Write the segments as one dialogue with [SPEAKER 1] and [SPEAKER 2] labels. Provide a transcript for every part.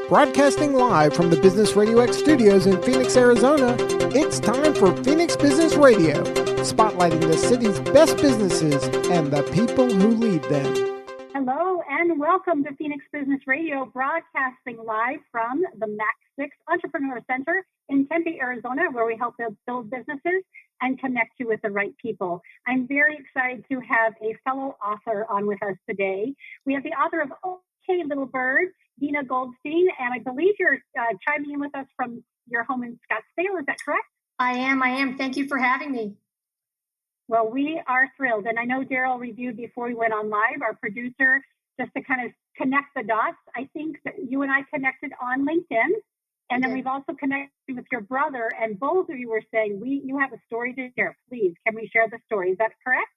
[SPEAKER 1] Broadcasting live from the Business RadioX studios in Phoenix, Arizona, it's time for Phoenix Business Radio, spotlighting the city's best businesses and the people who lead them.
[SPEAKER 2] Hello and welcome to Phoenix Business Radio, broadcasting live from the Mac 6 Entrepreneur Center in Tempe, Arizona, where we help build businesses and connect you with the right people. I'm very excited to have a fellow author on with us today. We have the author of Okay, Little Bird, Deena Goldstein, and I believe you're chiming in with us from your home in Scottsdale. Is that correct?
[SPEAKER 3] I am. Thank you for having me.
[SPEAKER 2] Well, we are thrilled. And I know Daryl reviewed before we went on live, our producer, just to kind of connect the dots. I think that you and I connected on LinkedIn, and then we've also connected with your brother, and both of you were saying, you have a story to share. Please, can we share the story? Is that correct?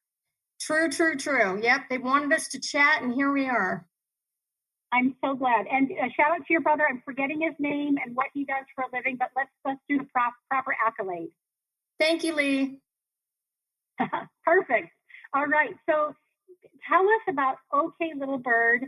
[SPEAKER 3] True. Yep, they wanted us to chat, and here we are.
[SPEAKER 2] I'm so glad. And a shout out to your brother. I'm forgetting his name and what he does for a living, but let's do the proper accolade.
[SPEAKER 3] Thank you, Lee.
[SPEAKER 2] Perfect. All right. So tell us about Okay, Little Bird,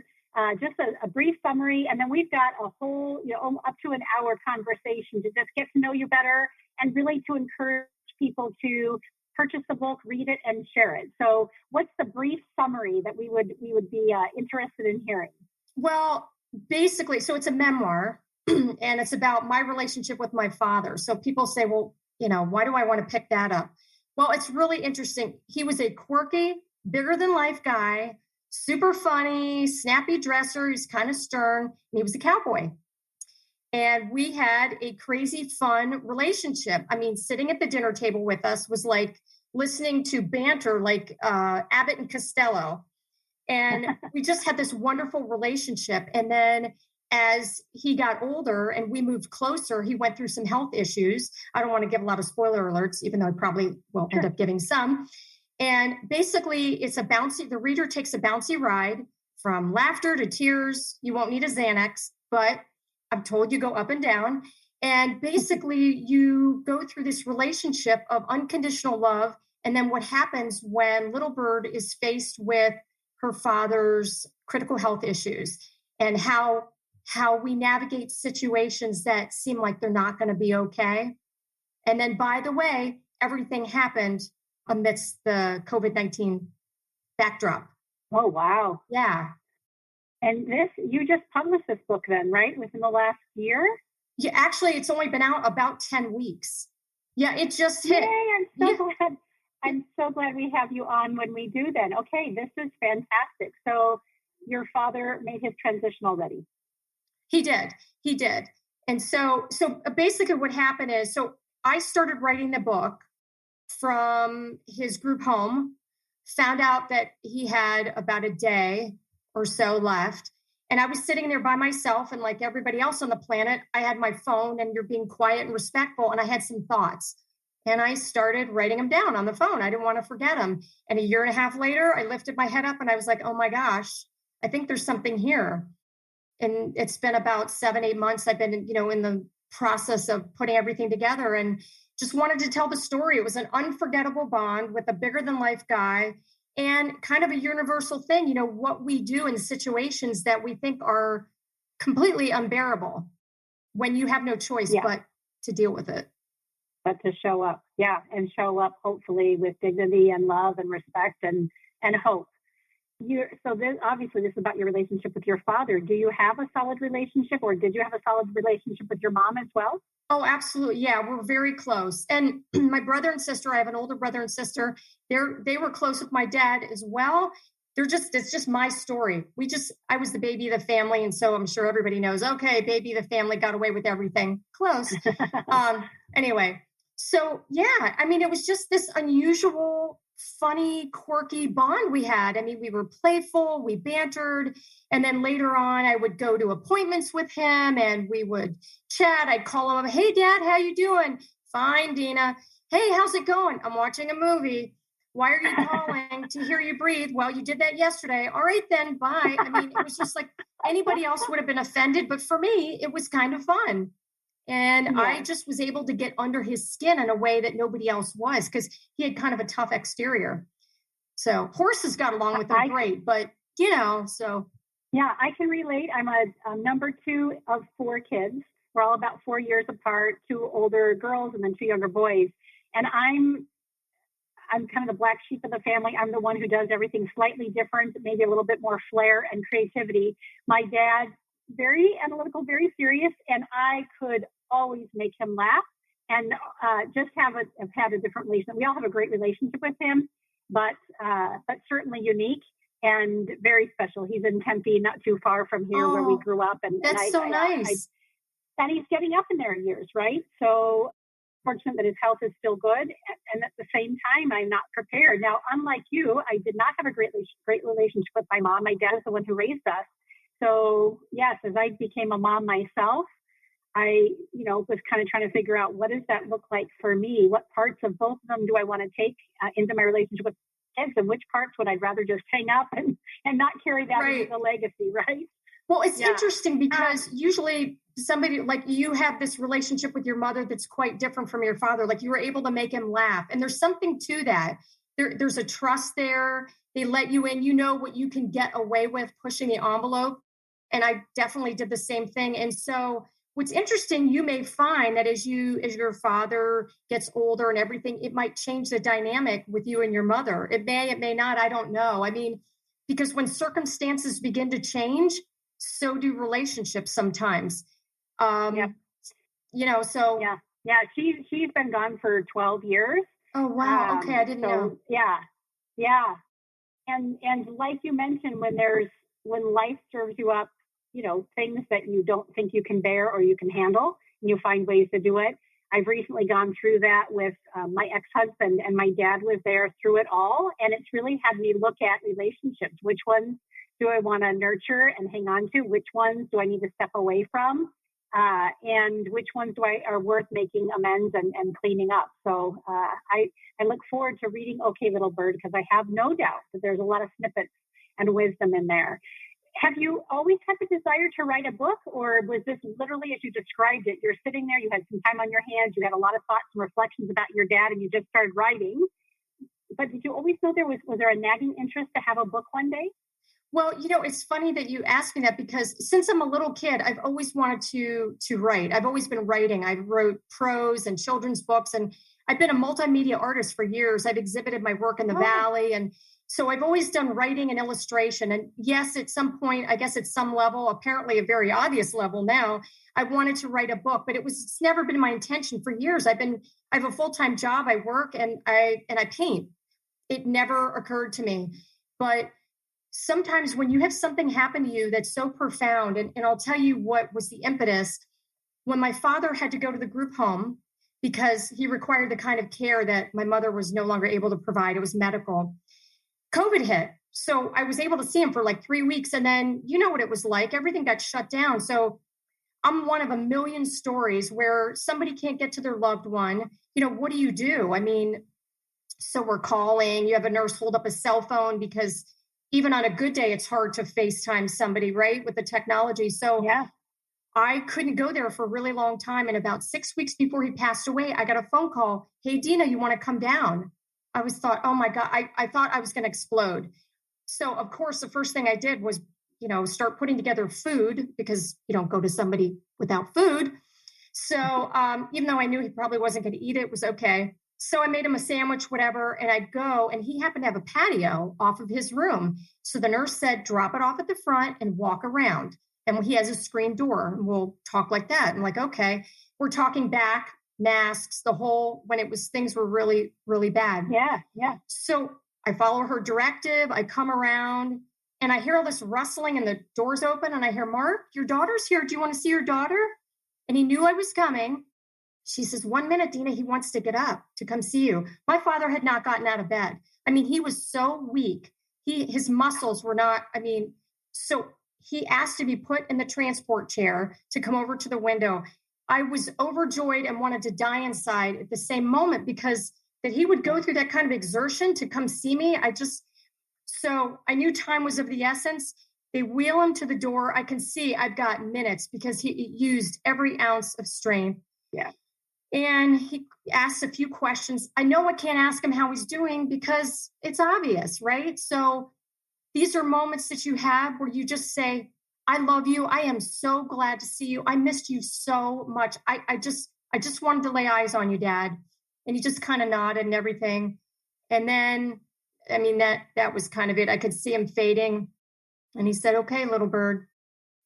[SPEAKER 2] just a brief summary, and then we've got a whole, up to an hour conversation to just get to know you better and really to encourage people to purchase the book, read it, and share it. So what's the brief summary that we would be interested in hearing?
[SPEAKER 3] Well, basically, so it's a memoir, and it's about my relationship with my father. So people say, well, why do I want to pick that up? Well, it's really interesting. He was a quirky, bigger than life guy, super funny, snappy dresser. He's kind of stern. And he was a cowboy. And we had a crazy fun relationship. I mean, sitting at the dinner table with us was like listening to banter like Abbott and Costello. And we just had this wonderful relationship. And then as he got older and we moved closer, he went through some health issues. I don't want to give a lot of spoiler alerts, even though I probably will end up giving some. And basically, the reader takes a bouncy ride from laughter to tears. You won't need a Xanax, but I'm told you go up and down. And basically, you go through this relationship of unconditional love. And then what happens when Little Bird is faced with her father's critical health issues and how we navigate situations that seem like they're not going to be okay. And then, by the way, everything happened amidst the COVID-19 backdrop.
[SPEAKER 2] Oh, wow.
[SPEAKER 3] Yeah.
[SPEAKER 2] And you just published this book then, right? Within the last year?
[SPEAKER 3] Yeah, actually, it's only been out about 10 weeks. Yeah, it just hit.
[SPEAKER 2] Yay, I'm so glad we have you on when we do then. Okay, this is fantastic. So your father made his transition already.
[SPEAKER 3] He did. And so basically what happened is, so I started writing the book from his group home, found out that he had about a day or so left. And I was sitting there by myself, and like everybody else on the planet, I had my phone, and you're being quiet and respectful. And I had some thoughts. And I started writing them down on the phone. I didn't want to forget them. And a year and a half later, I lifted my head up and I was like, oh my gosh, I think there's something here. And it's been about 7-8 months. I've been, in the process of putting everything together and just wanted to tell the story. It was an unforgettable bond with a bigger than life guy and kind of a universal thing, what we do in situations that we think are completely unbearable when you have no choice but to deal with it.
[SPEAKER 2] But to show up, and show up hopefully with dignity and love and respect and hope. Obviously this is about your relationship with your father. Do you have a solid relationship, or did you have a solid relationship with your mom as well?
[SPEAKER 3] Oh, absolutely. Yeah, we're very close. And my brother and sister, I have an older brother and sister. They were close with my dad as well. It's just my story. I was the baby of the family. And so I'm sure everybody knows, okay, baby of the family got away with everything. Close. Anyway. So, yeah, I mean, it was just this unusual, funny, quirky bond we had. I mean, we were playful, we bantered, and then later on, I would go to appointments with him and we would chat. I'd call him up, hey, Dad, how you doing? Fine, Deena. Hey, how's it going? I'm watching a movie. Why are you calling? To hear you breathe. Well, you did that yesterday. All right, then, bye. I mean, it was just like anybody else would have been offended, but for me, it was kind of fun. And I just was able to get under his skin in a way that nobody else was, because he had kind of a tough exterior. So horses got along with him great, but so
[SPEAKER 2] Yeah, I can relate. I'm a number two of four kids. We're all about 4 years apart, two older girls and then two younger boys. And I'm kind of the black sheep of the family. I'm the one who does everything slightly different, maybe a little bit more flair and creativity. My dad, very analytical, very serious, and I could always make him laugh and just have had a different relationship. We all have a great relationship with him, but certainly unique and very special. He's in Tempe, not too far from here where we grew up. And
[SPEAKER 3] that's so nice.
[SPEAKER 2] And he's getting up in their years, right? So fortunate that his health is still good. And at the same time, I'm not prepared. Now, unlike you, I did not have a great relationship with my mom. My dad is the one who raised us. So yes, as I became a mom myself, I, was kind of trying to figure out, what does that look like for me? What parts of both of them do I want to take into my relationship with kids, and which parts would I rather just hang up and not carry that into the legacy, right?
[SPEAKER 3] Well, it's interesting because usually somebody like you have this relationship with your mother that's quite different from your father. Like you were able to make him laugh. And there's something to that. There's a trust there. They let you in, what you can get away with pushing the envelope. And I definitely did the same thing. And so what's interesting, you may find that as your father gets older and everything, it might change the dynamic with you and your mother. It may not, I don't know. I mean, because when circumstances begin to change, so do relationships sometimes.
[SPEAKER 2] Yeah, she's been gone for 12 years.
[SPEAKER 3] Oh, wow. Okay. I didn't know.
[SPEAKER 2] Yeah. And like you mentioned, when life serves you up, things that you don't think you can bear or you can handle, and you find ways to do it. I've recently gone through that with my ex-husband, and my dad was there through it all. And it's really had me look at relationships. Which ones do I want to nurture and hang on to? Which ones do I need to step away from? And which ones are worth making amends and cleaning up? So I look forward to reading OK Little Bird, because I have no doubt that there's a lot of snippets and wisdom in there. Have you always had the desire to write a book, or was this literally as you described it? You're sitting there, you had some time on your hands, you had a lot of thoughts and reflections about your dad, and you just started writing. But did you always know was there a nagging interest to have a book one day?
[SPEAKER 3] Well, it's funny that you asked me that, because since I'm a little kid, I've always wanted to write. I've always been writing. I wrote prose and children's books, and I've been a multimedia artist for years. I've exhibited my work in the Valley. And so I've always done writing and illustration. And yes, at some point, I guess at some level, apparently a very obvious level now, I wanted to write a book, but it's never been my intention for years. I have a full-time job. I work and I paint. It never occurred to me. But sometimes when you have something happen to you that's so profound, and I'll tell you what was the impetus. When my father had to go to the group home because he required the kind of care that my mother was no longer able to provide, it was medical. COVID hit. So I was able to see him for like 3 weeks. And then you know what it was like. Everything got shut down. So I'm one of a million stories where somebody can't get to their loved one. What do you do? I mean, so we're calling, you have a nurse hold up a cell phone, because even on a good day, it's hard to FaceTime somebody, right? With the technology. So I couldn't go there for a really long time. And about 6 weeks before he passed away, I got a phone call. Hey, Deena, you want to come down? I thought, oh my God, I thought I was going to explode. So of course, the first thing I did was, start putting together food, because you don't go to somebody without food. So even though I knew he probably wasn't going to eat it, it was okay. So I made him a sandwich, whatever, and I'd go, and he happened to have a patio off of his room. So the nurse said, drop it off at the front and walk around. And he has a screen door, and we'll talk like that. I'm like, okay, we're talking back, masks, when things were really, really bad.
[SPEAKER 2] Yeah.
[SPEAKER 3] So I follow her directive. I come around and I hear all this rustling, and the door's open, and I hear, Mark, your daughter's here. Do you want to see your daughter? And he knew I was coming. She says, 1 minute, Deena, he wants to get up to come see you. My father had not gotten out of bed. I mean, he was so weak. His muscles were not, so he asked to be put in the transport chair to come over to the window. I was overjoyed and wanted to die inside at the same moment, because that he would go through that kind of exertion to come see me. So I knew time was of the essence. They wheel him to the door. I can see I've got minutes, because he used every ounce of strength.
[SPEAKER 2] Yeah.
[SPEAKER 3] And he asked a few questions. I know I can't ask him how he's doing, because it's obvious, right? So these are moments that you have where you just say, I love you. I am so glad to see you. I missed you so much. I just wanted to lay eyes on you, Dad. And he just kind of nodded and everything. And then, I mean, that was kind of it. I could see him fading. And he said, okay, little bird.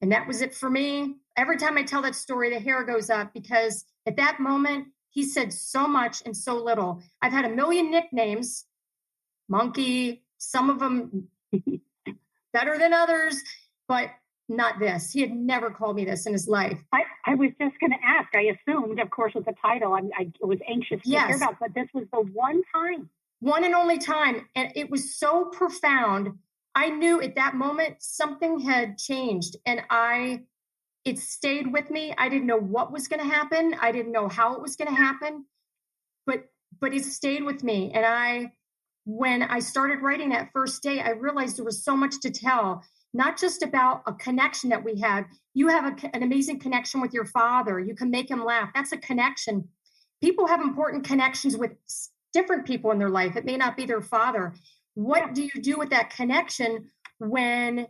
[SPEAKER 3] And that was it for me. Every time I tell that story, the hair goes up because at that moment, he said so much and so little. I've had a million nicknames, Monkey, some of them better than others, but not this. He had never called me this in his life.
[SPEAKER 2] I was just going to ask. I assumed, of course, with the title, I was anxious to hear about, but this was the one
[SPEAKER 3] and only time. And it was so profound. I knew at that moment something had changed, and it stayed with me. I didn't know what was going to happen. I didn't know how it was going to happen, but it stayed with me. And when I started writing that first day, I realized there was so much to tell. Not just about a connection that we have. You have an amazing connection with your father. You can make him laugh. That's a connection. People have important connections with different people in their life. It may not be their father. What do you do with that connection when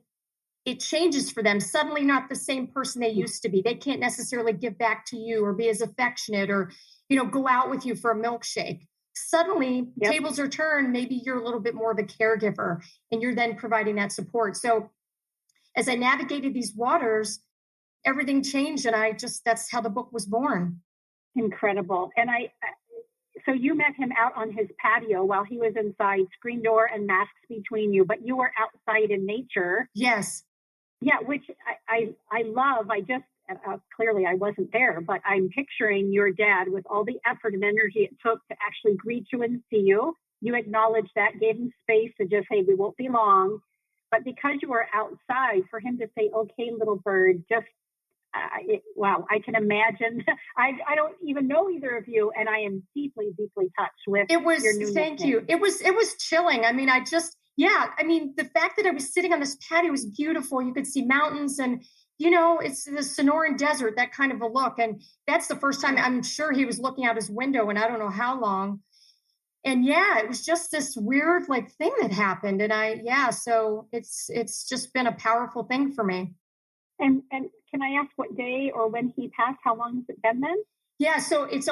[SPEAKER 3] it changes for them? Suddenly not the same person they used to be. They can't necessarily give back to you or be as affectionate or, go out with you for a milkshake. Suddenly tables are turned. Maybe you're a little bit more of a caregiver and you're then providing that support. So as I navigated these waters, everything changed. And that's how the book was born.
[SPEAKER 2] Incredible. And so you met him out on his patio while he was inside, screen door and masks between you, but you were outside in nature.
[SPEAKER 3] Yes.
[SPEAKER 2] Yeah, which I love. I just, clearly I wasn't there, but I'm picturing your dad with all the effort and energy it took to actually greet you and see you. You acknowledged that, gave him space to just, hey, we won't be long. But because you were outside, for him to say, okay, little bird, just, wow, I can imagine. I don't even know either of you, and I am deeply, deeply touched with your new
[SPEAKER 3] thank
[SPEAKER 2] nickname.
[SPEAKER 3] you. It was chilling. I mean, the fact that I was sitting on this patio was beautiful. You could see mountains and, it's the Sonoran Desert, that kind of a look. And that's the first time I'm sure he was looking out his window, and I don't know how long. And it was just this weird thing that happened. And so it's just been a powerful thing for me.
[SPEAKER 2] And can I ask what day or when he passed? How long has it been then?
[SPEAKER 3] Yeah, so it's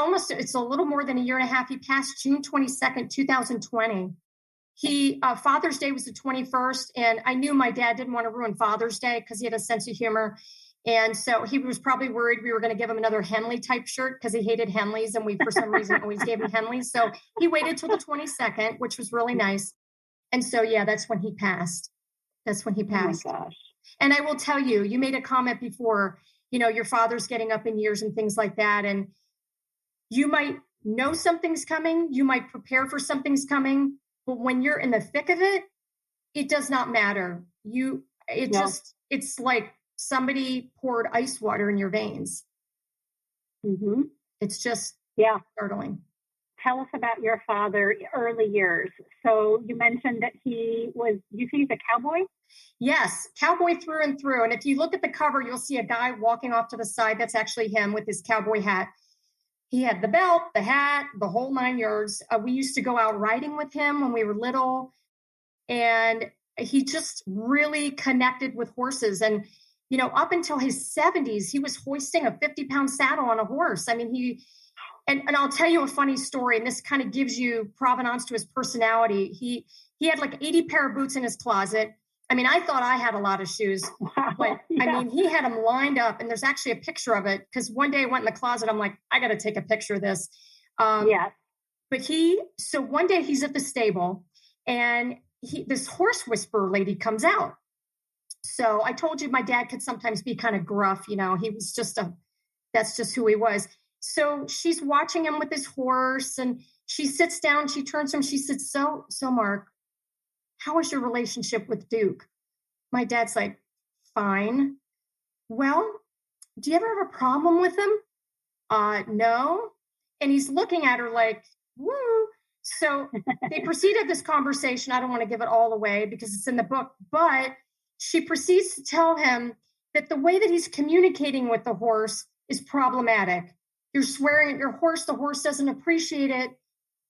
[SPEAKER 3] a little more than a year and a half. He passed June 22nd, 2020. Father's Day was the 21st. And I knew my dad didn't want to ruin Father's Day because he had a sense of humor. And so he was probably worried we were going to give him another Henley type shirt because he hated Henleys. And we, for some reason, always gave him Henleys. So he waited till the 22nd, which was really nice. And so, that's when he passed. Oh my
[SPEAKER 2] gosh.
[SPEAKER 3] And I will tell you, you made a comment before, your father's getting up in years and things like that. And you might know something's coming. You might prepare for something's coming. But when you're in the thick of it, it does not matter. It's like somebody poured ice water in your veins.
[SPEAKER 2] Mm-hmm.
[SPEAKER 3] It's just startling.
[SPEAKER 2] Tell us about your father, early years. So you mentioned that you say he's a cowboy?
[SPEAKER 3] Yes, cowboy through and through. And if you look at the cover, you'll see a guy walking off to the side. That's actually him with his cowboy hat. He had the belt, the hat, the whole 9 yards. We used to go out riding with him when we were little. And he just really connected with horses. And, up until his 70s, he was hoisting a 50-pound saddle on a horse. I mean, and I'll tell you a funny story, and this kind of gives you provenance to his personality. He had 80 pair of boots in his closet. I mean, I thought I had a lot of shoes, but I mean, he had them lined up, and there's actually a picture of it because one day I went in the closet. I'm like, I got to take a picture of this. But so one day he's at the stable, and this horse whisperer lady comes out. So I told you my dad could sometimes be kind of gruff. He was that's just who he was. So she's watching him with his horse, and she sits down, she turns to him, she said, so Mark, how is your relationship with Duke? My dad's like, fine. Well, do you ever have a problem with him? No. And he's looking at her like, woo. So they proceeded this conversation. I don't want to give it all away because it's in the book, but she proceeds to tell him that the way that he's communicating with the horse is problematic. You're swearing at your horse. The horse doesn't appreciate it.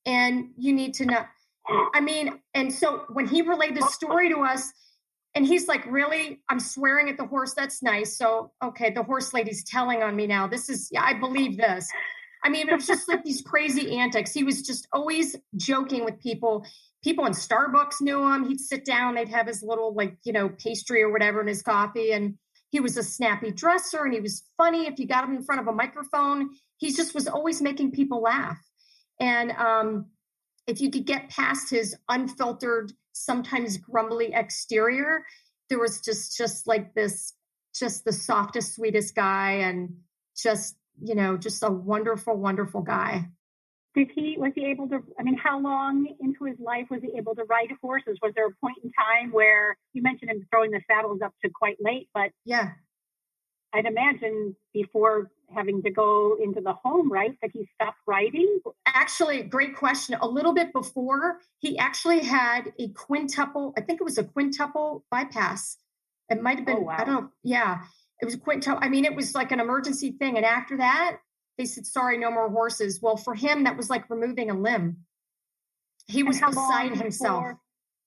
[SPEAKER 3] And you need to know. I mean, and so when he relayed the story to us, And he's like, really? I'm swearing at the horse. That's nice. So, okay, the horse lady's telling on me now. I believe this. I mean, it was just like these crazy antics. He was just always joking with people. People in Starbucks knew him. He'd sit down, they'd have his little pastry or whatever in his coffee. And he was a snappy dresser and he was funny. If you got him in front of a microphone, he just was always making people laugh. And if you could get past his unfiltered, sometimes grumbly exterior, there was just like this, just the softest, sweetest guy, and just a wonderful, wonderful guy.
[SPEAKER 2] Was he able to, how long into his life was he able to ride horses? Was there a point in time where you mentioned him throwing the saddles up to quite late, but
[SPEAKER 3] yeah,
[SPEAKER 2] I'd imagine before having to go into the home, right, that he stopped riding?
[SPEAKER 3] Actually, great question. A little bit before, he actually had a quintuple, I think it was a quintuple bypass. It might have been,
[SPEAKER 2] wow.
[SPEAKER 3] I don't know. Yeah, it was a quintuple. It was like an emergency thing. And after that, they said, sorry, no more horses. Well, for him, that was like removing a limb. He was beside himself.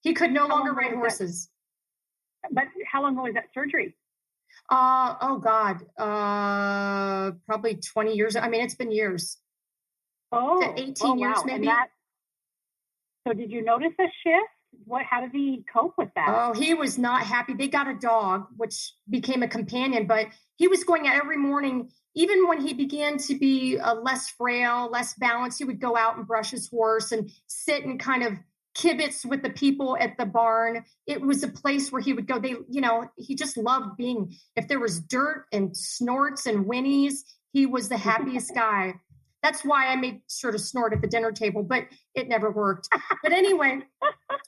[SPEAKER 3] He could no longer ride horses.
[SPEAKER 2] But how long was that surgery?
[SPEAKER 3] Oh God, probably 20 years. It's been years. 18 years
[SPEAKER 2] wow.
[SPEAKER 3] maybe.
[SPEAKER 2] So did you notice a shift? How did he cope with that?
[SPEAKER 3] Oh, he was not happy. They got a dog, which became a companion, but he was going out every morning. Even when he began to be less frail, less balanced, he would go out and brush his horse and sit and kind of kibitz with the people at the barn. It was a place where he would go. He just loved being, if there was dirt and snorts and whinnies, he was the happiest guy. That's why I made sure to snort at the dinner table, but it never worked. But anyway,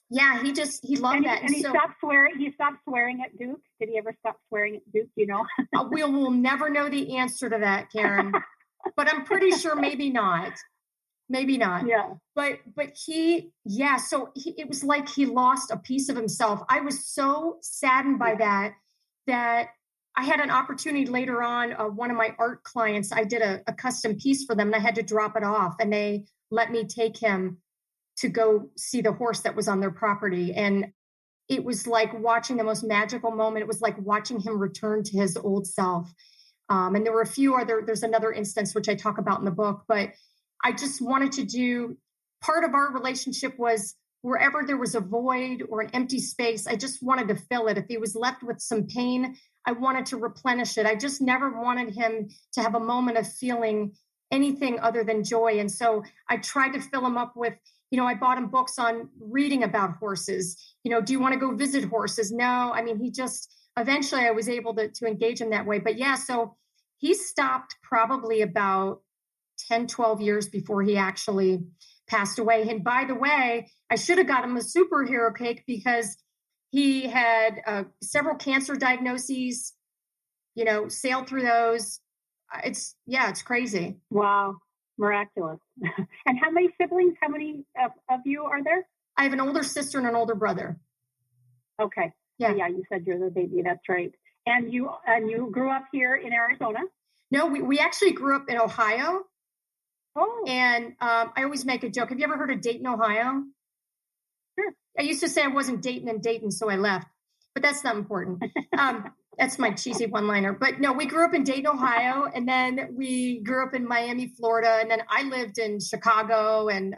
[SPEAKER 3] yeah, he loved that.
[SPEAKER 2] And he stopped swearing. He stopped swearing at Duke. Did he ever stop swearing at Duke?
[SPEAKER 3] We will never know the answer to that, Karen. But I'm pretty sure maybe not. Maybe not.
[SPEAKER 2] Yeah.
[SPEAKER 3] But so it was like he lost a piece of himself. I was so saddened by that I had an opportunity later on. One of my art clients, I did a custom piece for them and I had to drop it off, and they let me take him to go see the horse that was on their property. And it was like watching the most magical moment. It was like watching him return to his old self. And there were there's another instance, which I talk about in the book, but I just wanted to do, part of our relationship was wherever there was a void or an empty space, I just wanted to fill it. If he was left with some pain, I wanted to replenish it. I just never wanted him to have a moment of feeling anything other than joy. And so I tried to fill him up with, I bought him books on reading about horses. Do you want to go visit horses? No. Eventually I was able to engage him that way. But yeah, so he stopped probably about 10, 12 years before he actually passed away. And by the way, I should have got him a superhero cake because he had several cancer diagnoses, sailed through those. It's crazy.
[SPEAKER 2] Wow. Miraculous. And how many siblings, how many of you are there?
[SPEAKER 3] I have an older sister and an older brother.
[SPEAKER 2] Okay.
[SPEAKER 3] Yeah.
[SPEAKER 2] Yeah. You said you're the baby. That's right. And you grew up here in Arizona?
[SPEAKER 3] No, we actually grew up in Ohio.
[SPEAKER 2] Oh.
[SPEAKER 3] And I always make a joke. Have you ever heard of Dayton, Ohio?
[SPEAKER 2] Sure.
[SPEAKER 3] I used to say I wasn't dating in Dayton, so I left. But that's not important. That's my cheesy one-liner. But no, we grew up in Dayton, Ohio, and then we grew up in Miami, Florida, and then I lived in Chicago and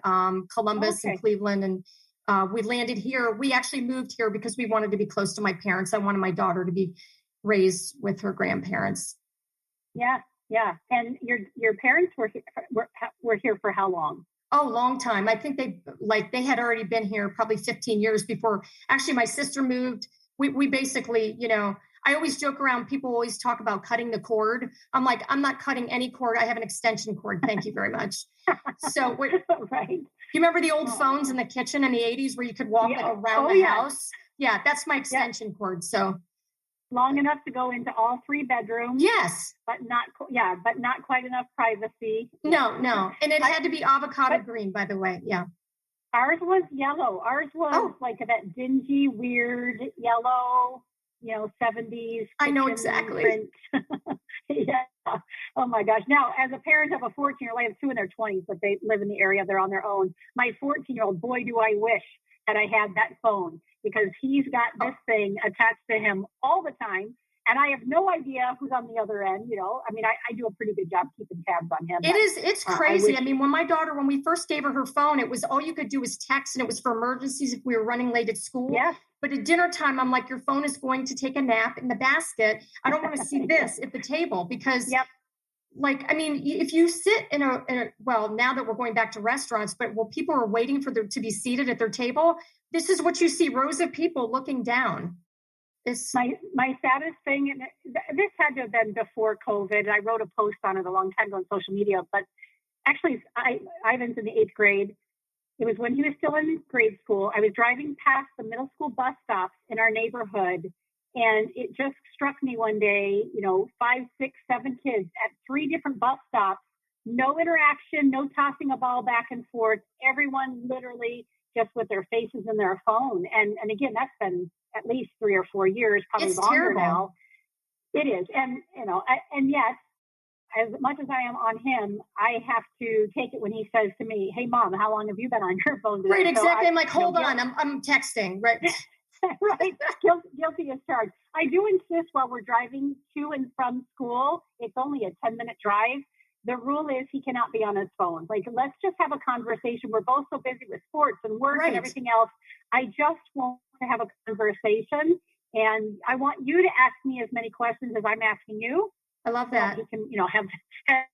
[SPEAKER 3] Columbus and Cleveland, and we landed here. We actually moved here because we wanted to be close to my parents. I wanted my daughter to be raised with her grandparents.
[SPEAKER 2] Yeah. Yeah. And your parents were here for how long?
[SPEAKER 3] Oh, long time. I think they had already been here probably 15 years before. Actually, my sister moved. We basically, I always joke around. People always talk about cutting the cord. I'm like, I'm not cutting any cord. I have an extension cord. Thank you very much. So,
[SPEAKER 2] right.
[SPEAKER 3] You remember the old phones in the kitchen in the 80s where you could walk around the house? Yeah, that's my extension cord. So
[SPEAKER 2] long enough to go into all three bedrooms.
[SPEAKER 3] Yes.
[SPEAKER 2] But not quite enough privacy.
[SPEAKER 3] No. And it had to be avocado green, by the way. Yeah.
[SPEAKER 2] Ours was yellow. Ours was like that dingy, weird yellow, 70s.
[SPEAKER 3] I know exactly.
[SPEAKER 2] Yeah. Oh my gosh. Now, as a parent of a 14-year-old, I have two in their 20s, but they live in the area. They're on their own. My 14-year-old, boy, do I wish that I had that phone because he's got this thing attached to him all the time. And I have no idea who's on the other end. I mean, I do a pretty good job keeping tabs on him.
[SPEAKER 3] It's crazy. I mean, when we first gave her phone, it was all you could do was text, and it was for emergencies if we were running late at school.
[SPEAKER 2] Yes.
[SPEAKER 3] But at dinner time, I'm like, your phone is going to take a nap in the basket. I don't want to see this at the table because like, I mean, if you sit in well, now that we're going back to restaurants, but while people are waiting for to be seated at their table, this is what you see, rows of people looking down. It's
[SPEAKER 2] my saddest thing, and this had to have been before COVID. I wrote a post on it a long time ago on social media, but actually, Ivan's in the 8th grade. It was when he was still in grade school. I was driving past the middle school bus stops in our neighborhood, and it just struck me one day, 5, 6, 7 kids at 3 different bus stops, no interaction, no tossing a ball back and forth, everyone literally just with their faces in their phone. And again, that's been at least 3 or 4 years, probably
[SPEAKER 3] it's
[SPEAKER 2] longer
[SPEAKER 3] terrible.
[SPEAKER 2] now. It is. And, and yet, as much as I am on him, I have to take it when he says to me, "Hey, Mom, how long have you been on your phone today?"
[SPEAKER 3] Right, exactly.
[SPEAKER 2] So
[SPEAKER 3] I'm like, hold on, I'm texting. Right.
[SPEAKER 2] Right. Guilty as charged. I do insist while we're driving to and from school, it's only a 10-minute drive. The rule is he cannot be on his phone. Like, let's just have a conversation. We're both so busy with sports and work and everything else. I just want to have a conversation. And I want you to ask me as many questions as I'm asking you.
[SPEAKER 3] I love that.
[SPEAKER 2] So we can,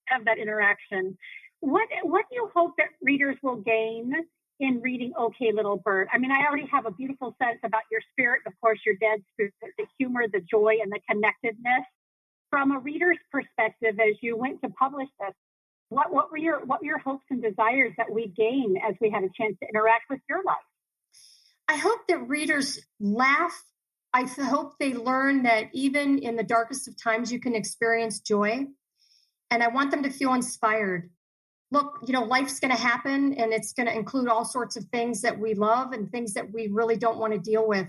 [SPEAKER 2] have that interaction. What do you hope that readers will gain in reading Okay, Little Bird? I mean, I already have a beautiful sense about your spirit, of course, your dad's spirit, the humor, the joy, and the connectedness. From a reader's perspective, as you went to publish this, what were your hopes and desires that we gain as we had a chance to interact with your life?
[SPEAKER 3] I hope that readers laugh. I hope they learn that even in the darkest of times, you can experience joy. And I want them to feel inspired. Look, life's going to happen, and it's going to include all sorts of things that we love and things that we really don't want to deal with.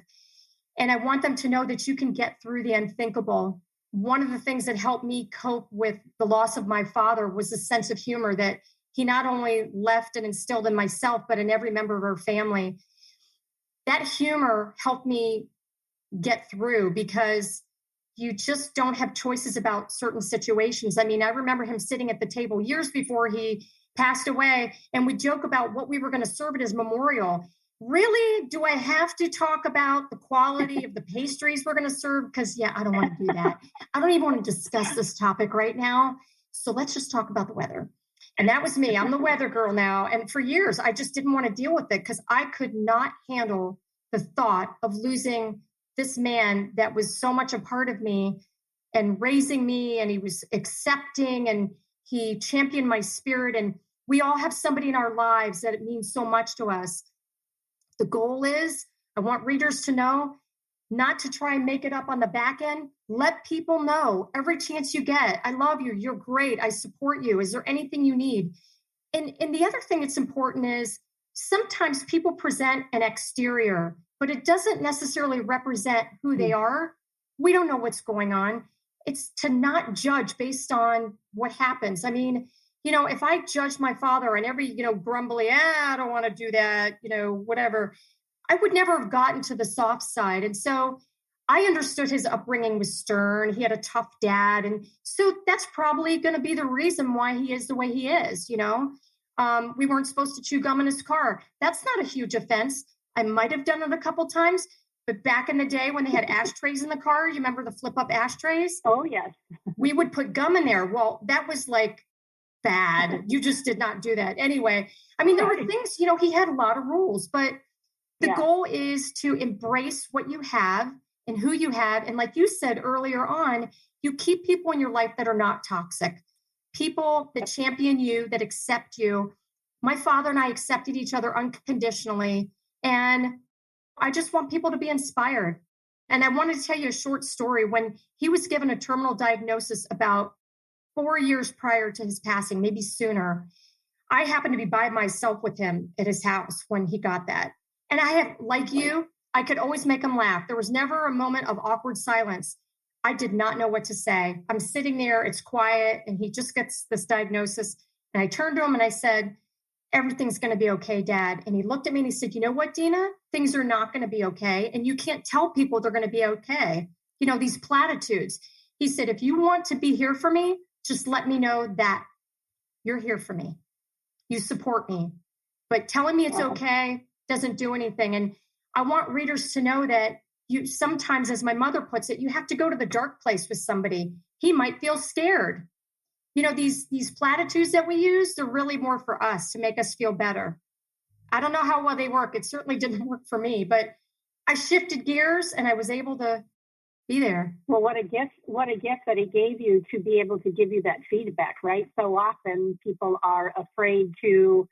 [SPEAKER 3] And I want them to know that you can get through the unthinkable. One of the things that helped me cope with the loss of my father was a sense of humor that he not only left and instilled in myself, but in every member of our family. That humor helped me get through because you just don't have choices about certain situations. I mean, I remember him sitting at the table years before he passed away, and we joke about what we were going to serve at his memorial. Really? Do I have to talk about the quality of the pastries we're going to serve? Because, I don't want to do that. I don't even want to discuss this topic right now. So let's just talk about the weather. And that was me. I'm the weather girl now. And for years, I just didn't want to deal with it because I could not handle the thought of losing this man that was so much a part of me and raising me, and he was accepting, and he championed my spirit. And we all have somebody in our lives that it means so much to us. The goal is, I want readers to know not to try and make it up on the back end. Let people know every chance you get. I love you. You're great. I support you. Is there anything you need? And the other thing that's important is sometimes people present an exterior, but it doesn't necessarily represent who they are. We don't know what's going on. It's to not judge based on what happens. I mean, if I judged my father and every, grumbly, I don't want to do that, whatever, I would never have gotten to the soft side. And so I understood his upbringing was stern. He had a tough dad. And so that's probably going to be the reason why he is the way he is. We weren't supposed to chew gum in his car. That's not a huge offense. I might have done it a couple times, but back in the day when they had ashtrays in the car, you remember the flip up ashtrays?
[SPEAKER 2] Oh, yes.
[SPEAKER 3] We would put gum in there. Well, that was like bad. You just did not do that. Anyway, I mean, there were things, he had a lot of rules, but the goal is to embrace what you have and who you have. And like you said earlier on, you keep people in your life that are not toxic, people that champion you, that accept you. My father and I accepted each other unconditionally. And I just want people to be inspired. And I wanted to tell you a short story. When he was given a terminal diagnosis about 4 years prior to his passing, maybe sooner, I happened to be by myself with him at his house when he got that. And I have, like you, I could always make him laugh. There was never a moment of awkward silence. I did not know what to say. I'm sitting there, it's quiet, and he just gets this diagnosis. And I turned to him and I said, everything's going to be okay, Dad. And he looked at me and he said, you know what, Deena? Things are not going to be okay. And you can't tell people they're going to be okay. You know, these platitudes. He said, if you want to be here for me, just let me know that you're here for me. You support me. But telling me it's okay doesn't do anything. And I want readers to know that you sometimes, as my mother puts it, you have to go to the dark place with somebody. He might feel scared. You know, these platitudes that we use, they're really more for us to make us feel better. I don't know how well they work. It certainly didn't work for me, but I shifted gears and I was able to be there.
[SPEAKER 2] Well, what a gift that he gave you to be able to give you that feedback, right? So often people are afraid to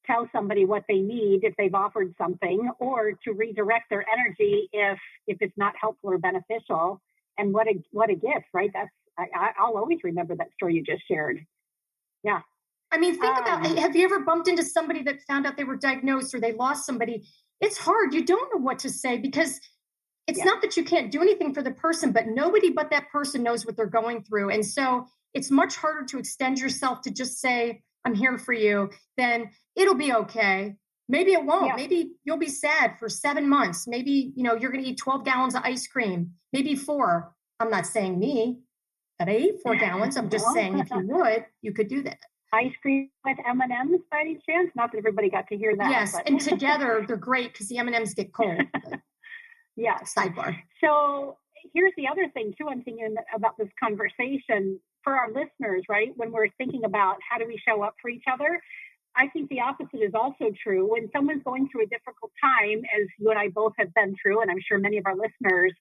[SPEAKER 2] tell somebody what they need if they've offered something, or to redirect their energy if it's not helpful or beneficial. And what a gift, right? I'll always remember that story you just shared. Yeah.
[SPEAKER 3] I mean, think about, have you ever bumped into somebody that found out they were diagnosed or they lost somebody? It's hard. You don't know what to say because it's not that you can't do anything for the person, but nobody but that person knows what they're going through. And so it's much harder to extend yourself to just say, I'm here for you, then it'll be okay. Maybe it won't. Yeah. Maybe you'll be sad for 7 months. Maybe, you're going to eat 12 gallons of ice cream, maybe 4. I'm not saying me that I ate 4 gallons. I'm just saying if you would, you could do that.
[SPEAKER 2] Ice cream with M&Ms by any chance? Not that everybody got to hear that.
[SPEAKER 3] Yes, and together they're great because the M&Ms get cold.
[SPEAKER 2] Yeah.
[SPEAKER 3] Sidebar.
[SPEAKER 2] So here's the other thing too. I'm thinking about this conversation for our listeners, right? When we're thinking about how do we show up for each other, I think the opposite is also true. When someone's going through a difficult time, as you and I both have been through, and I'm sure many of our listeners,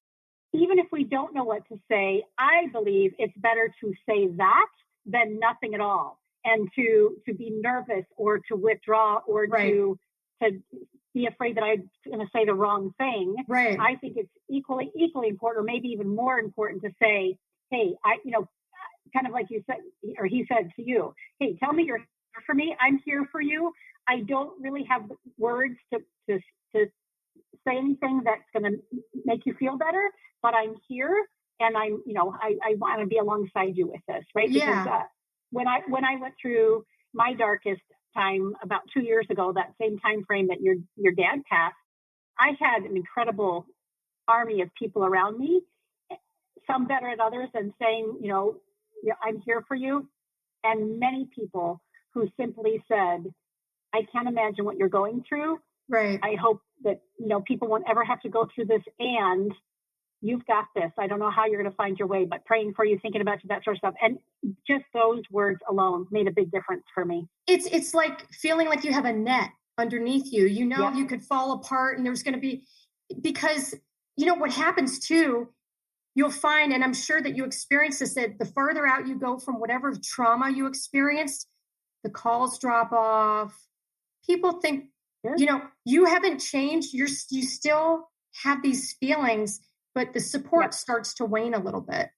[SPEAKER 2] even if we don't know what to say, I believe it's better to say that than nothing at all. And to be nervous or to withdraw or to be afraid that I'm going to say the wrong thing.
[SPEAKER 3] Right.
[SPEAKER 2] I think it's equally important, or maybe even more important, to say, hey, kind of like you said, or he said to you, hey, tell me you're here for me. I'm here for you. I don't really have words to say anything that's going to make you feel better, but I'm here and I want to be alongside you with this, right?
[SPEAKER 3] Yeah.
[SPEAKER 2] Because when I went through my darkest time about 2 years ago, that same time frame that your dad passed, I had an incredible army of people around me, some better at others, and saying, I'm here for you. And many people who simply said, I can't imagine what you're going through.
[SPEAKER 3] Right.
[SPEAKER 2] I hope that, people won't ever have to go through this, and you've got this. I don't know how you're going to find your way, but praying for you, thinking about you, that sort of stuff. And just those words alone made a big difference for me.
[SPEAKER 3] It's like feeling like you have a net underneath you. You could fall apart, and there's going to be, because what happens too, you'll find, and I'm sure that you experience this, that the farther out you go from whatever trauma you experienced, the calls drop off. People think, you haven't changed. You still have these feelings, but the support starts to wane a little bit.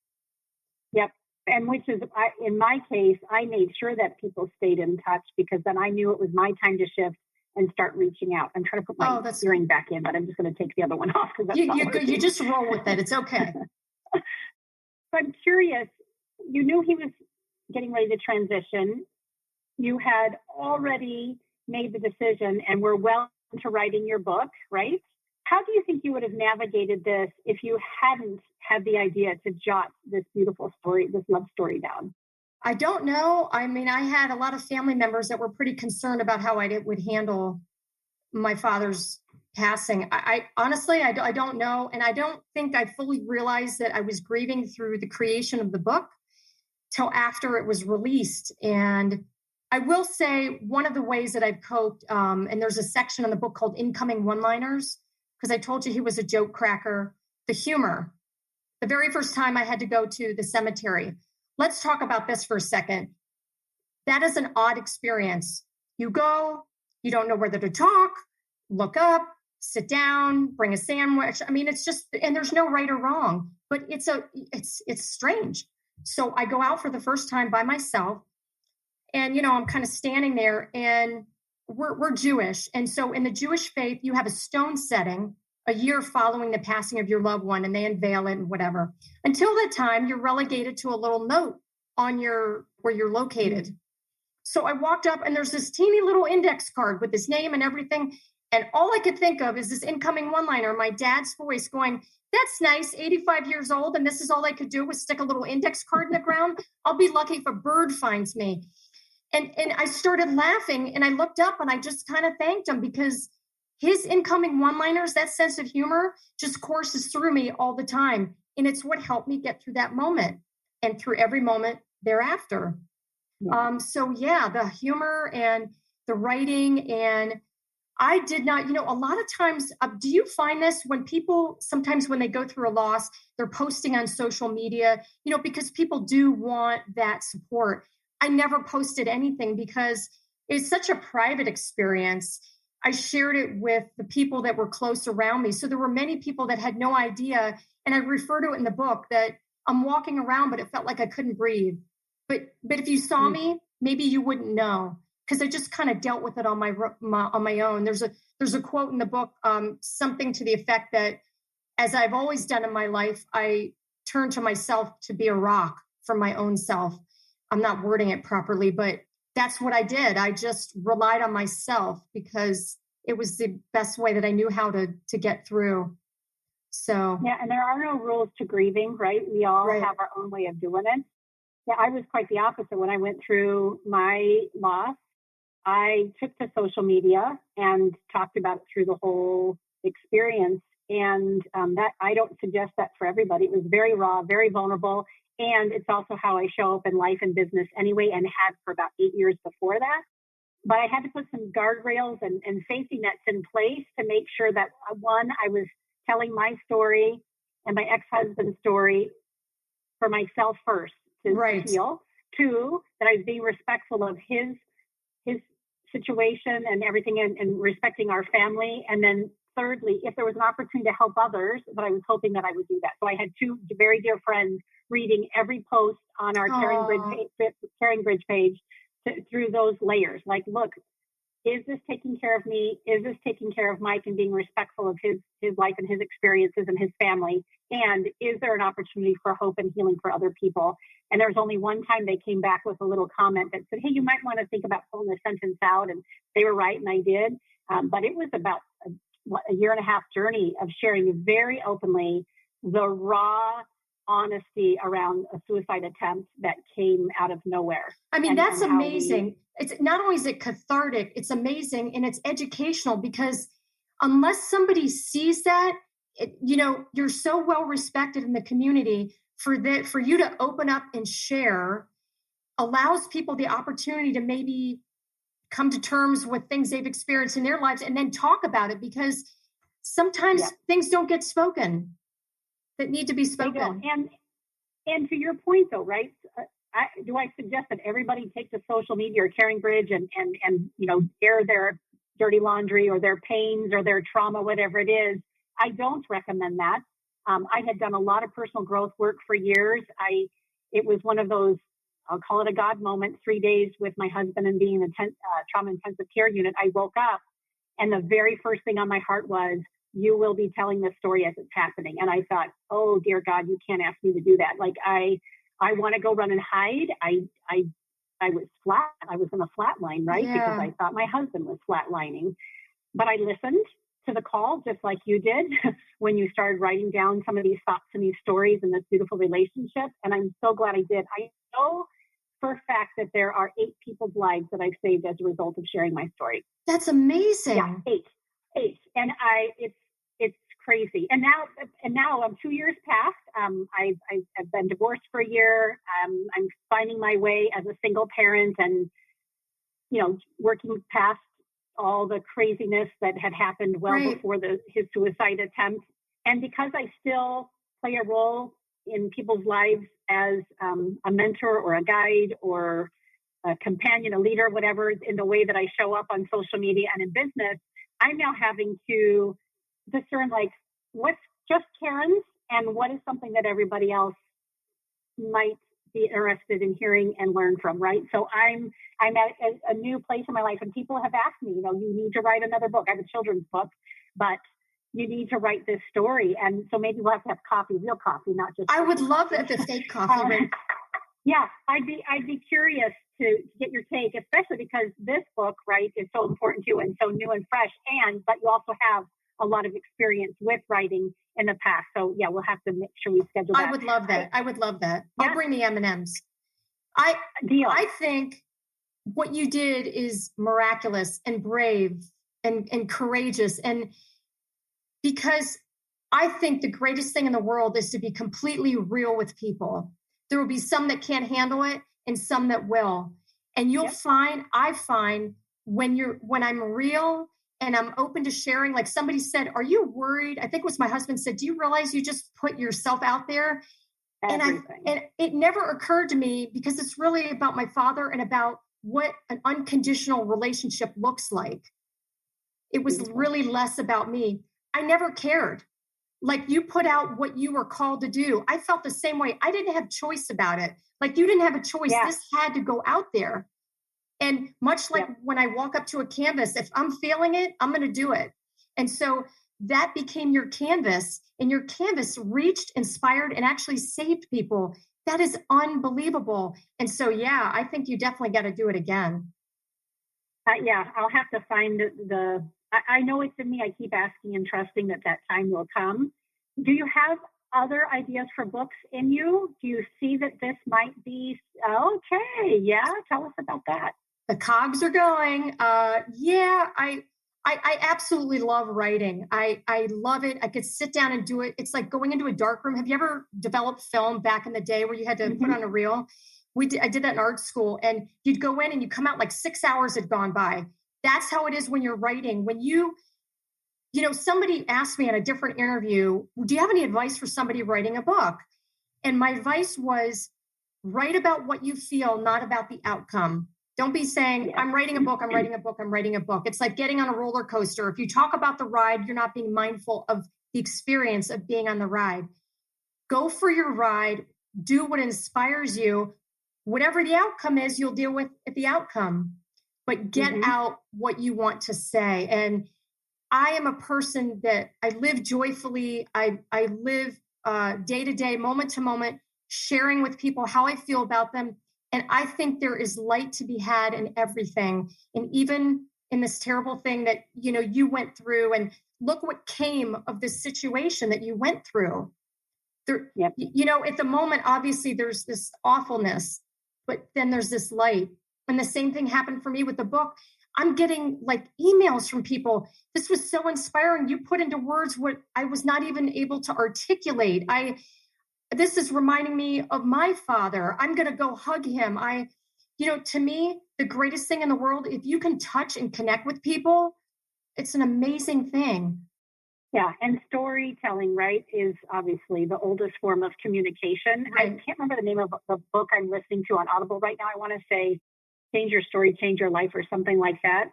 [SPEAKER 2] Yep. And which is, in my case, I made sure that people stayed in touch, because then I knew it was my time to shift and start reaching out. I'm trying to put my earring back in, but I'm just going to take the other one off.
[SPEAKER 3] You just roll with it. It's okay.
[SPEAKER 2] So I'm curious, you knew he was getting ready to transition. You had already made the decision and were well into writing your book, right? How do you think you would have navigated this if you hadn't had the idea to jot this beautiful story, this love story down?
[SPEAKER 3] I don't know. I mean, I had a lot of family members that were pretty concerned about how I would handle my father's passing. I honestly, I don't know. And I don't think I fully realized that I was grieving through the creation of the book till after it was released. And I will say one of the ways that I've coped, and there's a section in the book called Incoming One-Liners, because I told you he was a joke cracker, the humor. The very first time I had to go to the cemetery. Let's talk about this for a second. That is an odd experience. You go, you don't know whether to talk, look up, sit down, bring a sandwich. I mean, it's just, and there's no right or wrong, but it's strange. So I go out for the first time by myself, and, I'm kind of standing there, and we're Jewish. And so in the Jewish faith, you have a stone setting a year following the passing of your loved one, and they unveil it and whatever. Until that time, you're relegated to a little note on where you're located. So I walked up and there's this teeny little index card with his name and everything. And all I could think of is this incoming one-liner, my dad's voice going, "That's nice, 85 years old. And this is all I could do was stick a little index card in the ground. I'll be lucky if a bird finds me." And I started laughing and I looked up and I just kind of thanked him because his incoming one-liners, that sense of humor just courses through me all the time. And it's what helped me get through that moment and through every moment thereafter. The humor and the writing, and I did not, a lot of times, do you find this when people, sometimes when they go through a loss, they're posting on social media, because people do want that support. I never posted anything because it's such a private experience. I shared it with the people that were close around me. So there were many people that had no idea. And I refer to it in the book that I'm walking around, but it felt like I couldn't breathe. But if you saw me, maybe you wouldn't know because I just kind of dealt with it on my own. There's a quote in the book, something to the effect that, as I've always done in my life, I turn to myself to be a rock for my own self. I'm not wording it properly, but that's what I did. I just relied on myself because it was the best way that I knew how to get through. So
[SPEAKER 2] yeah, and there are no rules to grieving, right? We all have our own way of doing it. Yeah, I was quite the opposite. When I went through my loss, I took to social media and talked about it through the whole experience. And that I don't suggest that for everybody. It was very raw, very vulnerable. And it's also how I show up in life and business anyway, and had for about 8 years before that. But I had to put some guardrails and safety nets in place to make sure that, one, I was telling my story and my ex-husband's story for myself first to heal. Two, that I was being respectful of his situation and everything and respecting our family. And then thirdly, if there was an opportunity to help others, that I was hoping that I would do that. So I had two very dear friends reading every post on our Caring Bridge page through those layers. Like, look, is this taking care of me? Is this taking care of Mike and being respectful of his life and his experiences and his family? And is there an opportunity for hope and healing for other people? And there was only one time they came back with a little comment that said, hey, you might want to think about pulling the sentence out. And they were right, and I did. But it was about a year and a half journey of sharing very openly the raw honesty around a suicide attempt that came out of nowhere.
[SPEAKER 3] I mean, that's amazing. It's not only is it cathartic, it's amazing, and it's educational, because unless somebody sees that, you're so well respected in the community, for you to open up and share allows people the opportunity to maybe come to terms with things they've experienced in their lives and then talk about it, because sometimes things don't get spoken that need to be spoken.
[SPEAKER 2] And to your point though, right? I suggest that everybody take to social media or Caring Bridge and air their dirty laundry or their pains or their trauma, whatever it is. I don't recommend that. I had done a lot of personal growth work for years. It was one of those, I'll call it a God moment, 3 days with my husband and being in a trauma intensive care unit. I woke up and the very first thing on my heart was, you will be telling this story as it's happening. And I thought, oh dear God, you can't ask me to do that. Like I want to go run and hide. I was flat. I was in a flat line, right?
[SPEAKER 3] Yeah.
[SPEAKER 2] Because I thought my husband was flatlining. But I listened to the call just like you did when you started writing down some of these thoughts and these stories and this beautiful relationship. And I'm so glad I did. I know for a fact that there are 8 people's lives that I've saved as a result of sharing my story.
[SPEAKER 3] That's amazing.
[SPEAKER 2] Yeah, 8. And it's crazy. And now I'm 2 years past. I've been divorced for a year. I'm finding my way as a single parent and, working past all the craziness that had happened before his suicide attempt. And because I still play a role in people's lives as a mentor or a guide or a companion, a leader, whatever, in the way that I show up on social media and in business, I'm now having to discern what's just Karen's and what is something that everybody else might be interested in hearing and learn from, right? So I'm at a new place in my life, and people have asked me, you need to write another book. I have a children's book, but you need to write this story. And so maybe we'll have to have coffee, real coffee, not just.
[SPEAKER 3] I would love the fake coffee.
[SPEAKER 2] Yeah, I'd be curious to get your take, especially because this book, right, is so important to you and so new and fresh, but you also have a lot of experience with writing in the past. So yeah, we'll have to make sure we schedule that.
[SPEAKER 3] I would love that. I would love that. Yeah. I'll bring the M&Ms.
[SPEAKER 2] Deal.
[SPEAKER 3] I think what you did is miraculous and brave and courageous. And because I think the greatest thing in the world is to be completely real with people. There will be some that can't handle it and some that will. And you'll find, I find when I'm real and I'm open to sharing, like somebody said, are you worried? I think it was my husband said, do you realize you just put yourself out there? And it never occurred to me, because it's really about my father and about what an unconditional relationship looks like. It was really less about me. I never cared. Like, you put out what you were called to do. I felt the same way. I didn't have choice about it. Like, you didn't have a choice. Yeah. This had to go out there. And much like when I walk up to a canvas, if I'm feeling it, I'm going to do it. And so that became your canvas, and your canvas reached, inspired, and actually saved people. That is unbelievable. And so, yeah, I think you definitely got to do it again.
[SPEAKER 2] I'll have to find I know it's in me. I keep asking and trusting that time will come. Do you have other ideas for books in you? Do you see that this might be okay? Yeah, tell us about that.
[SPEAKER 3] The cogs are going. I absolutely love writing. I love it. I could sit down and do it. It's like going into a dark room. Have you ever developed film back in the day where you had to put on a reel? I did that in art school, and you'd go in and you come out like 6 hours had gone by. That's how it is when you're writing. When somebody asked me in a different interview, do you have any advice for somebody writing a book? And my advice was, write about what you feel, not about the outcome. Don't be saying, I'm writing a book, I'm writing a book, I'm writing a book. It's like getting on a roller coaster. If you talk about the ride, you're not being mindful of the experience of being on the ride. Go for your ride, do what inspires you. Whatever the outcome is, you'll deal with the outcome. But get out what you want to say. And I am a person that I live joyfully. I live day to day, moment to moment, sharing with people how I feel about them. And I think there is light to be had in everything. And even in this terrible thing that, you went through, and look what came of this situation that you went through. There, at the moment, obviously there's this awfulness, but then there's this light. And the same thing happened for me with the book. I'm getting like emails from people. This was so inspiring. You put into words what I was not even able to articulate. This is reminding me of my father. I'm going to go hug him. To me, the greatest thing in the world, if you can touch and connect with people, it's an amazing thing.
[SPEAKER 2] Yeah. And storytelling, right, is obviously the oldest form of communication. Right. I can't remember the name of the book I'm listening to on Audible right now. I want to say Change Your Story, Change Your Life, or something like that.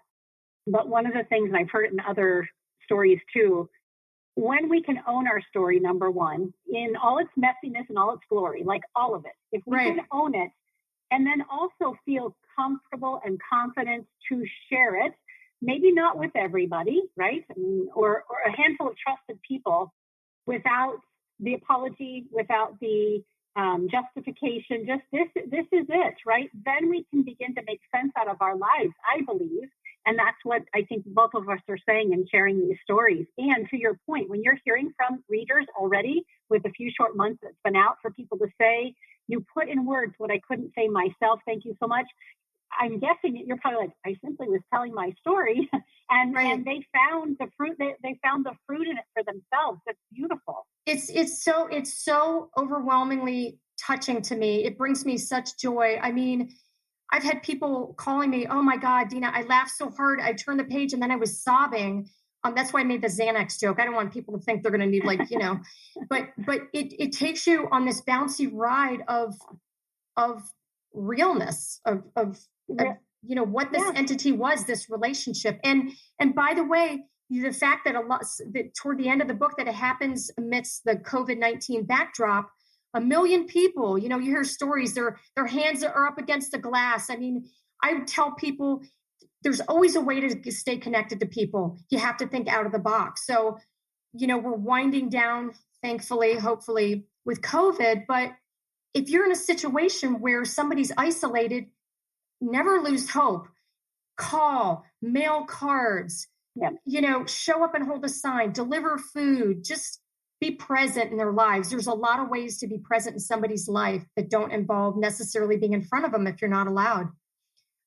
[SPEAKER 2] But one of the things, and I've heard it in other stories too, when we can own our story, number one, in all its messiness and all its glory, like all of it, if we can own it, and then also feel comfortable and confident to share it, maybe not with everybody, right? Or a handful of trusted people, without the apology, without the justification, just this is it, right? Then we can begin to make sense out of our lives, I believe. And that's what I think both of us are saying and sharing these stories. And to your point, when you're hearing from readers already with a few short months that's been out, for people to say, you put in words what I couldn't say myself, thank you so much. I'm guessing you're probably like, I simply was telling my story, and they found the fruit. They found the fruit in it for themselves. That's beautiful.
[SPEAKER 3] It's so overwhelmingly touching to me. It brings me such joy. I mean, I've had people calling me, "Oh my God, Deena, I laughed so hard. I turned the page and then I was sobbing." That's why I made the Xanax joke. I don't want people to think they're going to need but it takes you on this bouncy ride of realness of what this entity was, this relationship. And by the way, the fact that toward the end of the book that it happens amidst the COVID-19 backdrop, 1 million people, you hear stories, their hands are up against the glass. I mean, I tell people there's always a way to stay connected to people. You have to think out of the box. So, we're winding down, thankfully, hopefully, with COVID, but if you're in a situation where somebody's isolated, never lose hope. Call, mail cards, show up and hold a sign, deliver food, just be present in their lives. There's a lot of ways to be present in somebody's life that don't involve necessarily being in front of them if you're not allowed.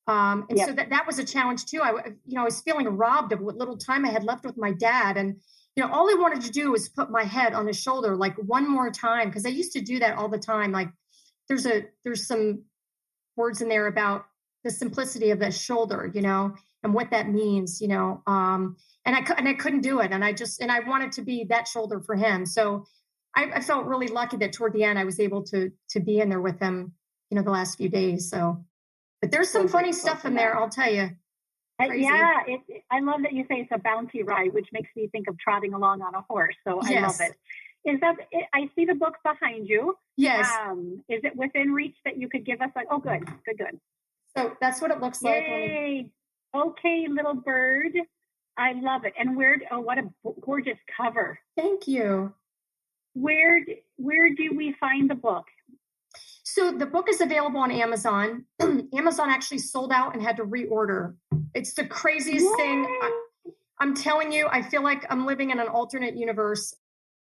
[SPEAKER 3] So that was a challenge too. I was feeling robbed of what little time I had left with my dad. And, all I wanted to do was put my head on his shoulder, like one more time. Cause I used to do that all the time. Like there's some words in there about the simplicity of that shoulder, and what that means, and I couldn't do it. And I wanted to be that shoulder for him. So I felt really lucky that toward the end, I was able to be in there with him, the last few days. So, but there's some funny stuff in there, I'll tell you. Crazy.
[SPEAKER 2] I love that you say it's a bounty ride, which makes me think of trotting along on a horse. So I love it. Is that? I see the book behind you.
[SPEAKER 3] Yes.
[SPEAKER 2] Is it within reach that you could give us? Oh, good.
[SPEAKER 3] So that's what it looks like.
[SPEAKER 2] Yay! Okay, little bird. I love it. And what a gorgeous cover.
[SPEAKER 3] Thank you.
[SPEAKER 2] Where do we find the book?
[SPEAKER 3] So the book is available on Amazon. Amazon actually sold out and had to reorder. It's the craziest thing. I'm telling you, I feel like I'm living in an alternate universe,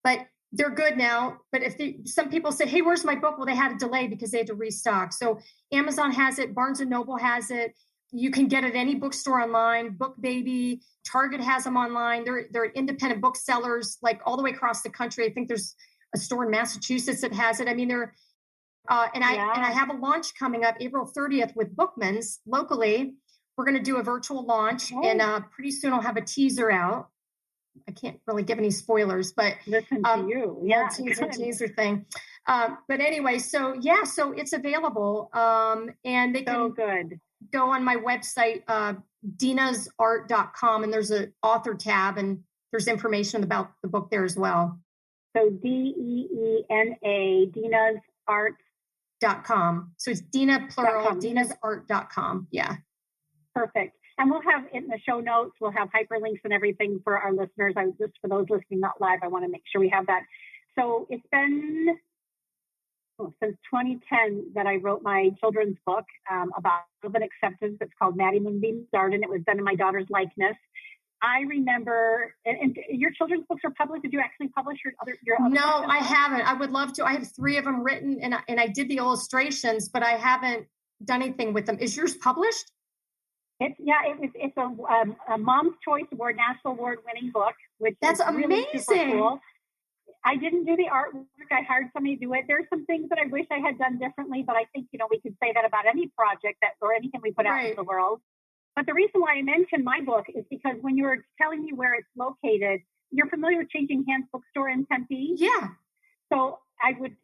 [SPEAKER 3] but they're good now. But some people say, hey, where's my book? Well, they had a delay because they had to restock. So Amazon has it. Barnes & Noble has it. You can get it at any bookstore online. Book Baby, Target has them online. They're independent booksellers, like all the way across the country. I think there's a store in Massachusetts that has it. I mean, they're and I have a launch coming up April 30th with Bookman's locally. We're going to do a virtual launch, and pretty soon I'll have a teaser out. I can't really give any spoilers, but
[SPEAKER 2] listen to you. Yeah,
[SPEAKER 3] teaser thing. But anyway, so it's available. And they can go on my website, deenasart.com, and there's an author tab, and there's information about the book there as well.
[SPEAKER 2] So DEENA, deenasart.com.
[SPEAKER 3] So it's Deena plural, deenasart.com. Yeah.
[SPEAKER 2] Perfect. And we'll have in the show notes, we'll have hyperlinks and everything for our listeners. Just for those listening not live, I want to make sure we have that. So it's been since 2010 that I wrote my children's book about urban acceptance. It's called Maddie Moonbeam's Garden. It was done in my daughter's likeness. I remember, and your children's books are published. Did you actually publish your other?
[SPEAKER 3] No, I haven't. I would love to. I have 3 of them written, and I did the illustrations, but I haven't done anything with them. Is yours published?
[SPEAKER 2] It's a Mom's Choice Award, National Award winning book, which
[SPEAKER 3] that's
[SPEAKER 2] is really
[SPEAKER 3] amazing.
[SPEAKER 2] Super cool. I didn't do the artwork. I hired somebody to do it. There's some things that I wish I had done differently, but I think, we could say that about any project or anything we put out into the world. But the reason why I mentioned my book is because when you were telling me where it's located, you're familiar with Changing Hands Bookstore in Tempe?
[SPEAKER 3] Yeah.
[SPEAKER 2] So I would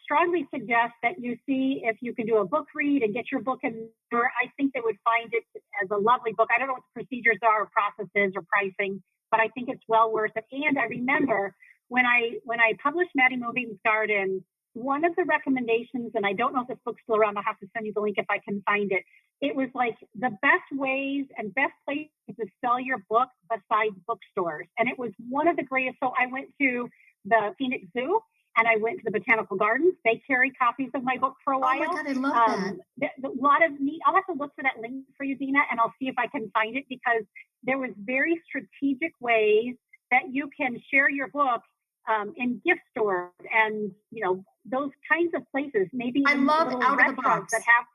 [SPEAKER 2] strongly suggest that you see if you can do a book read and get your book in there. I think they would find it as a lovely book. I don't know what the procedures are or processes or pricing, but I think it's well worth it. And I remember when I published Maddie Moonbeam's Garden, one of the recommendations, and I don't know if this book's still around, I'll have to send you the link if I can find it. It was like the best ways and best places to sell your book besides bookstores. And it was one of the greatest. So I went to the Phoenix Zoo and I went to the Botanical Gardens. They carry copies of my book for a while.
[SPEAKER 3] Oh my God, I love that.
[SPEAKER 2] A lot of neat. I'll have to look for that link for you, Deena, and I'll see if I can find it, because there was very strategic ways that you can share your book in gift stores and, those kinds of places. Maybe
[SPEAKER 3] I love out of the box
[SPEAKER 2] that have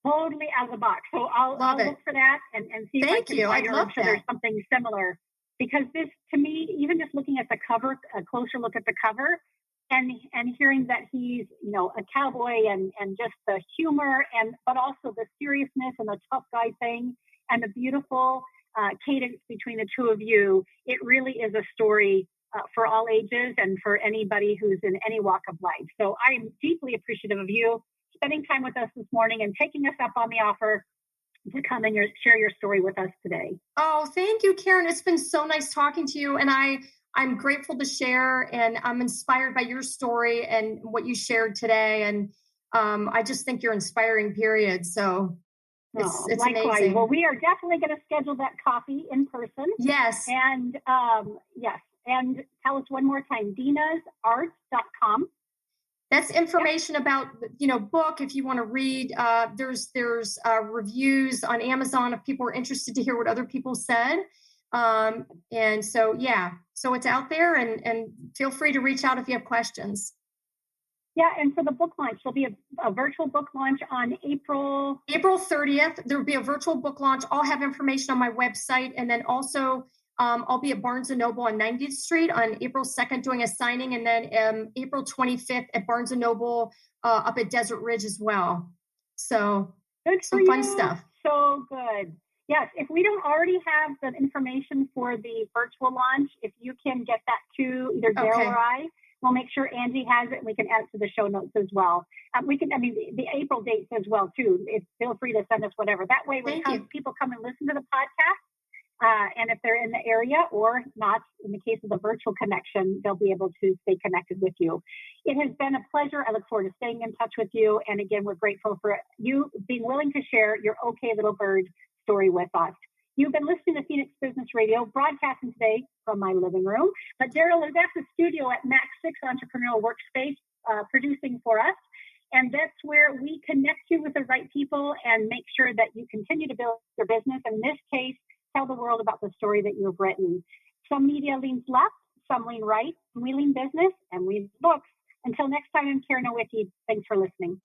[SPEAKER 2] totally out of the box. So I'll look for that and see if I can find it. I'm sure there's something similar, because this, to me, even just looking at the cover, a closer look at the cover, and hearing that he's, a cowboy and just the humor but also the seriousness and the tough guy thing and the beautiful cadence between the two of you, it really is a story for all ages and for anybody who's in any walk of life. So I am deeply appreciative of you spending time with us this morning and taking us up on the offer to come and share your story with us today.
[SPEAKER 3] Oh, thank you, Karen. It's been so nice talking to you. And I'm grateful to share, and I'm inspired by your story and what you shared today. And I just think you're inspiring, period. So it's
[SPEAKER 2] likewise.
[SPEAKER 3] amazing.
[SPEAKER 2] Well, we are definitely going to schedule that coffee in person.
[SPEAKER 3] Yes.
[SPEAKER 2] And yes. And tell us one more time, deenasart.com.
[SPEAKER 3] That's information about, book. If you want to read, there's reviews on Amazon if people are interested to hear what other people said. And so, so it's out there, and feel free to reach out if you have questions.
[SPEAKER 2] Yeah, and for the book launch, there'll be a virtual book launch on April
[SPEAKER 3] 30th. There will be a virtual book launch. I'll have information on my website, and then also I'll be at Barnes & Noble on 90th Street on April 2nd doing a signing, and then April 25th at Barnes & Noble up at Desert Ridge as well. So some fun stuff.
[SPEAKER 2] So good. Yes, if we don't already have the information for the virtual launch, if you can get that to either Daryl or I, we'll make sure Angie has it, and we can add it to the show notes as well. The April dates as well, too. Feel free to send us whatever. That way, when people come and listen to the podcast, and if they're in the area or not, in the case of the virtual connection, they'll be able to stay connected with you. It has been a pleasure. I look forward to staying in touch with you. And again, we're grateful for you being willing to share your Okay Little Bird story with us. You've been listening to Phoenix Business Radio, broadcasting today from my living room. But Daryl is at the studio at Max 6 Entrepreneurial Workspace, producing for us. And that's where we connect you with the right people and make sure that you continue to build your business. In this case, tell the world about the story that you've written. Some media leans left, some lean right. We lean business, and we lean books. Until next time, I'm Karen Nowicki. Thanks for listening.